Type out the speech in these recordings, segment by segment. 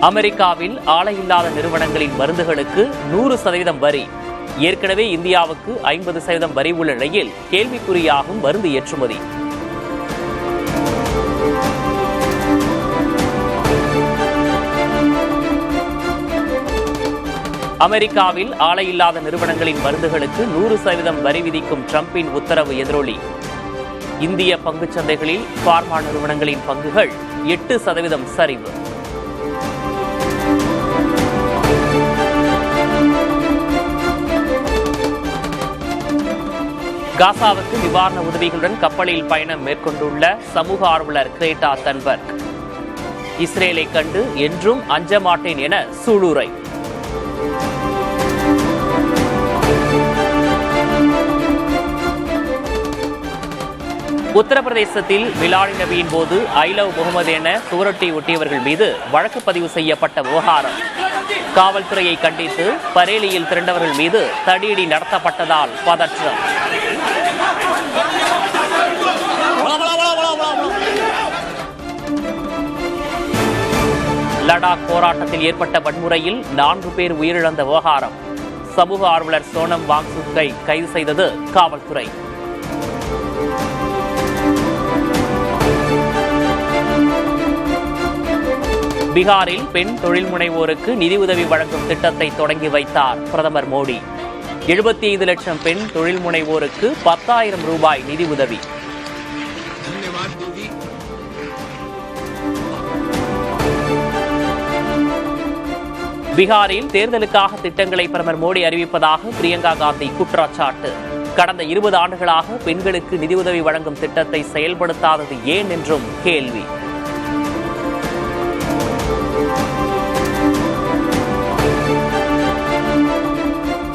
அமெரிக்காவில் ஆலை இல்லாத நிறுவனங்களின் மருந்துகளுக்கு 100% வரி. ஏற்கனவே இந்தியாவுக்கு 50% வரி உள்ள நிலையில் கேள்விக்குறியாகும் மருந்து ஏற்றுமதி. அமெரிக்காவில் ஆலை இல்லாத நிறுவனங்களின் மருந்துகளுக்கு 100% வரி விதிக்கும் டிரம்பின் உத்தரவு எதிரொலி. இந்திய பங்குச் சந்தைகளில் பார்மா நிறுவனங்களின் பங்குகள் 8% சரிவு. காசாவுக்கு நிவாரண உதவிகளுடன் கப்பலில் பயணம் மேற்கொண்டுள்ள சமூக ஆர்வலர் கிரேட்டா தன்பர்க் இஸ்ரேலை கண்டு என்றும் அஞ்ச மாட்டேன் என சூளுரை. உத்தரப்பிரதேசத்தில் மிலாடி நபியின் போது ஐ லவ் முகமது என சுவரொட்டி ஒட்டியவர்கள் மீது வழக்கு பதிவு செய்யப்பட்ட விவகாரம். காவல்துறையை கண்டித்து பரேலியில் திரண்டவர்கள் மீது தடியடி நடத்தப்பட்டதால் பதற்றம். லடாக் போராட்டத்தில் ஏற்பட்ட வன்முறையில் 4 பேர் உயிரிழந்த விவகாரம். சமூக ஆர்வலர் சோனம் வாங்சுக்கை கைது செய்தது காவல்துறை. பீகாரில் பெண் தொழில் முனைவோருக்கு நிதியுதவி வழங்கும் திட்டத்தை தொடங்கி வைத்தார் பிரதமர் மோடி. 75 லட்சம் பெண் தொழில் முனைவோருக்கு 10,000 ரூபாய் நிதியுதவி. பீகாரில் தேர்தலுக்காக திட்டங்களை பிரதமர் மோடி அறிவிப்பதாக பிரியங்கா காந்தி குற்றச்சாட்டு. கடந்த 20 ஆண்டுகளாக பெண்களுக்கு நிதியுதவி வழங்கும் திட்டத்தை செயல்படுத்தாதது ஏன் என்றும் கேள்வி.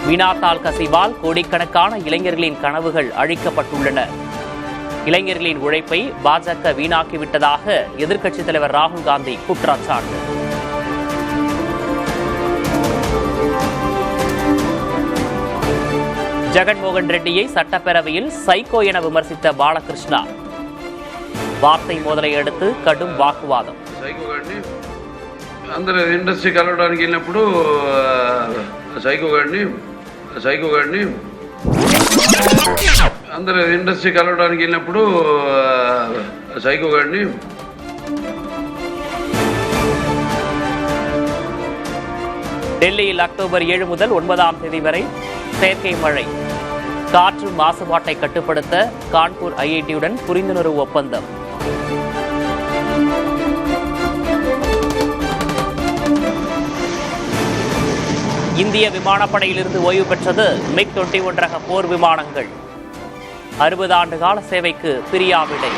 வினாத்தாள் கசிவால் கோடிக்கணக்கான இளைஞர்களின் கனவுகள் அழிக்கப்பட்டுள்ளன. இளைஞர்களின் உழைப்பை பாஜக வீணாக்கிவிட்டதாக எதிர்க்கட்சித் தலைவர் ராகுல் காந்தி குற்றச்சாட்டு. ஜெகன்மோகன் ரெட்டியை சட்டப்பேரவையில் சைக்கோ என விமர்சித்த பாலகிருஷ்ணா. வார்த்தை மோதலை அடுத்து கடும் வாக்குவாதம். అందరూ ఇండస్ట్రీ కలవడానికి వెళ్ళినప్పుడు సైకో గాడిని అందరూ ఇండస్ట్రీ కలవడానికి వెళ్ళినప్పుడు సైకో గాడిని டெல்லியில் அக்டோபர் 7 முதல் 9ஆம் தேதி வரை செயற்கை மழை. காற்று மாசுபாட்டை கட்டுப்படுத்த கான்பூர் ஐஐடியுடன் புரிந்துணர்வு ஒப்பந்தம். இந்திய விமானப்படையிலிருந்து ஓய்வு பெற்றது MiG-21 ரக போர் விமானங்கள். 60 ஆண்டு கால சேவைக்கு பிரியாவிடை.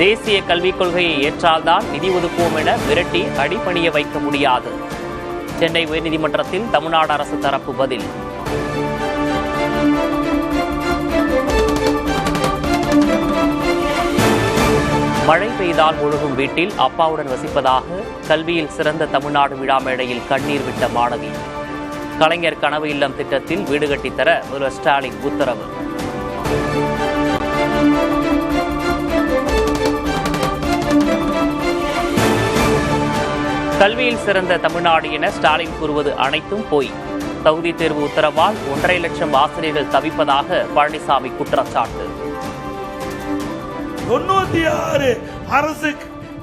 தேசிய கல்விக் கொள்கையை ஏற்றால்தான் நிதி ஒதுக்குவோம் என விரட்டி அடிபணிய வைக்க முடியாது. சென்னை உயர்நீதிமன்றத்தில் தமிழ்நாடு அரசு தரப்பு பதில். மழை பெய்தால் முழுகும் வீட்டில் அப்பாவுடன் வசிப்பதாக கல்வியில் சிறந்த தமிழ்நாடு விழா மேடையில் கண்ணீர் விட்ட மாணவி. கலைஞர் கனவு இல்லம் திட்டத்தில் வீடு கட்டித்தர முதல்வர் ஸ்டாலின் உத்தரவு. கல்வியில் சிறந்த தமிழ்நாடு என ஸ்டாலின் கூறுவது அனைத்தும் பொய். தகுதி தேர்வு உத்தரவால் 1.5 லட்சம் ஆசிரியர்கள் தவிப்பதாக பழனிசாமி குற்றச்சாட்டு. 96 அரசு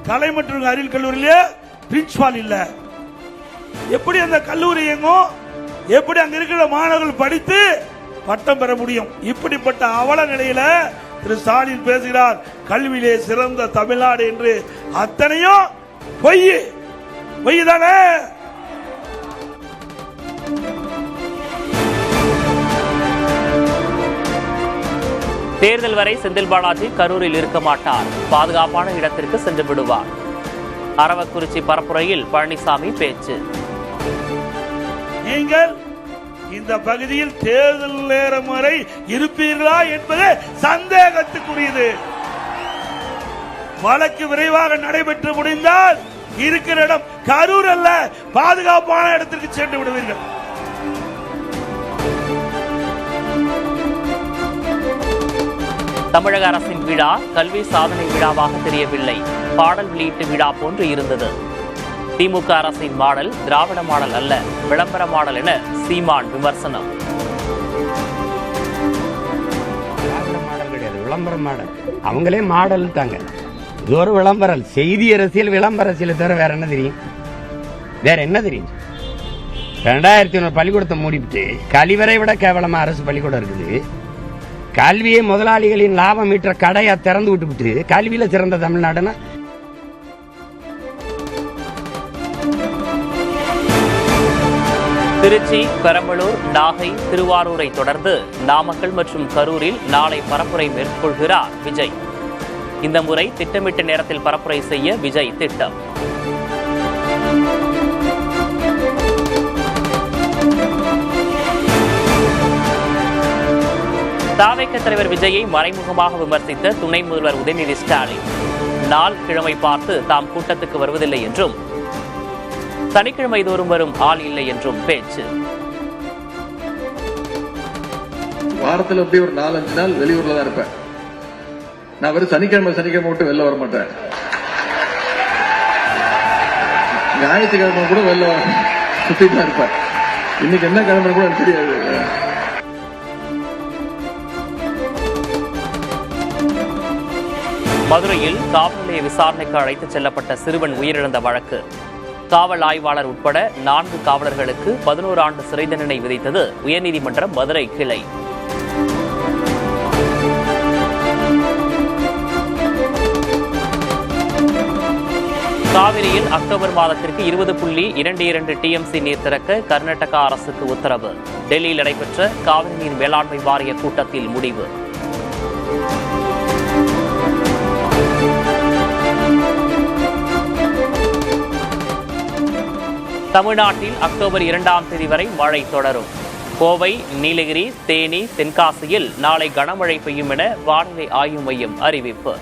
கலை மற்றும் அறிவியல் கல்லூரியிலே பிரின்சிபால் இல்ல. எப்படி அந்த கல்லூரி எங்கும், எப்படி அங்க இருக்கிற மாணவர்கள் படித்து பட்டம் பெற முடியும்? இப்படிப்பட்ட அவல நிலையில திரு ஸ்டாலின் பேசுகிறார் கல்வியிலே சிறந்த தமிழ்நாடு என்று. அத்தனையும் பொய் தானே. தேர்தல் வரை செந்தில் பாலாஜி கரூரில் இருக்க மாட்டார். பாதுகாப்பான இடத்திற்கு சென்று விடுவார். அரவக்குறிச்சி பரப்புரையில் பழனிசாமி பேச்சு. நீங்கள் இந்த பகுதியில் தேர்தல் நேரம் வரை இருப்பீர்களா என்பது சந்தேகத்துக்குரியது. வழக்கு விரைவாக நடைபெற்று முடிந்தால் இருக்கிற இடம் கரூர் அல்ல, பாதுகாப்பான இடத்திற்கு சென்று விடுவீர்கள். தமிழக அரசின் விழா கல்வி சாதனை விழாவாக தெரியவில்லை, பாடல் வெளியீட்டு விழா போன்று இருந்தது. திமுக அரசின் மாடல் திராவிட மாடல் அல்ல, விளம்பர மாடல் என சீமான் விமர்சனம். திராவிட மாடல் கிடையாது, விளம்பர மாடல். அவங்களே மாடல் தாங்க. இது ஒரு விளம்பரம், செய்தி அரசியல், விளம்பர அரசியலை தவிர வேற என்ன தெரியும்? வேற என்ன தெரியும்? 2100 பள்ளிக்கூடத்தை மூடிவிட்டு கழிவறை விட கேவலமா அரசு பள்ளிக்கூடம் இருக்குது. கல்வியை முதலாளிகளின் லாபம் ஈற்ற கடையா திறந்து விட்டு கல்வியில சிறந்த தமிழ்நாடுன்னா திருச்சி, பெரம்பலூர், நாகை, திருவாரூரை தொடர்ந்து நாமக்கல் மற்றும் கரூரில் நாளை பரப்புரை மேற்கொள்கிறார் விஜய். இந்த முறை திட்டமிட்ட நேரத்தில் பரப்புரை செய்ய விஜய் திட்டம். தாவேக தலைவர் விஜயை மறைமுகமாக விமர்சித்த துணை முதல்வர் உதயநிதி ஸ்டாலின் நாள் கிழமை பார்த்து தாம் கூட்டத்துக்கு வருவதில்லை என்றும் சனிக்கிழமை தோறும் வரும் ஆள் இல்லை என்றும் பேச்சு. வாரத்தில் எப்படி ஒரு 4-5 நாள் வெளியூர்ல தான் இருப்பேன். நான் வெறும் சனிக்கிழமை விட்டு வெளில வர மாட்டேன். ஞாயிற்றுக்கிழமை கூட வெளில சுத்திட்டு தான் இருப்பேன். இன்னைக்கு என்ன கிழமை கூட எனக்கு தெரியாது. மதுரையில் காவல் நிலைய விசாரணைக்கு அழைத்துச் செல்லப்பட்ட சிறுவன் உயிரிழந்த வழக்கு காவல் ஆய்வாளர் உட்பட 4 காவலர்களுக்கு 11 ஆண்டு சிறை தண்டனை விதித்தது உயர்நீதிமன்றம் மதுரை கிளை. காவிரியில் அக்டோபர் மாதத்திற்கு 20.22 TMC நீர் திறக்க கர்நாடகா அரசுக்கு உத்தரவு. டெல்லியில் நடைபெற்ற காவிரி நீர் மேலாண்மை வாரிய கூட்டத்தில் முடிவு. தமிழ்நாட்டில் அக்டோபர் 2ஆம் தேதி வரை மழை தொடரும். கோவை, நீலகிரி, தேனி, தென்காசியில் நாளை கனமழை பெய்யும் என வானிலை ஆய்வு மையம் அறிவிப்பு.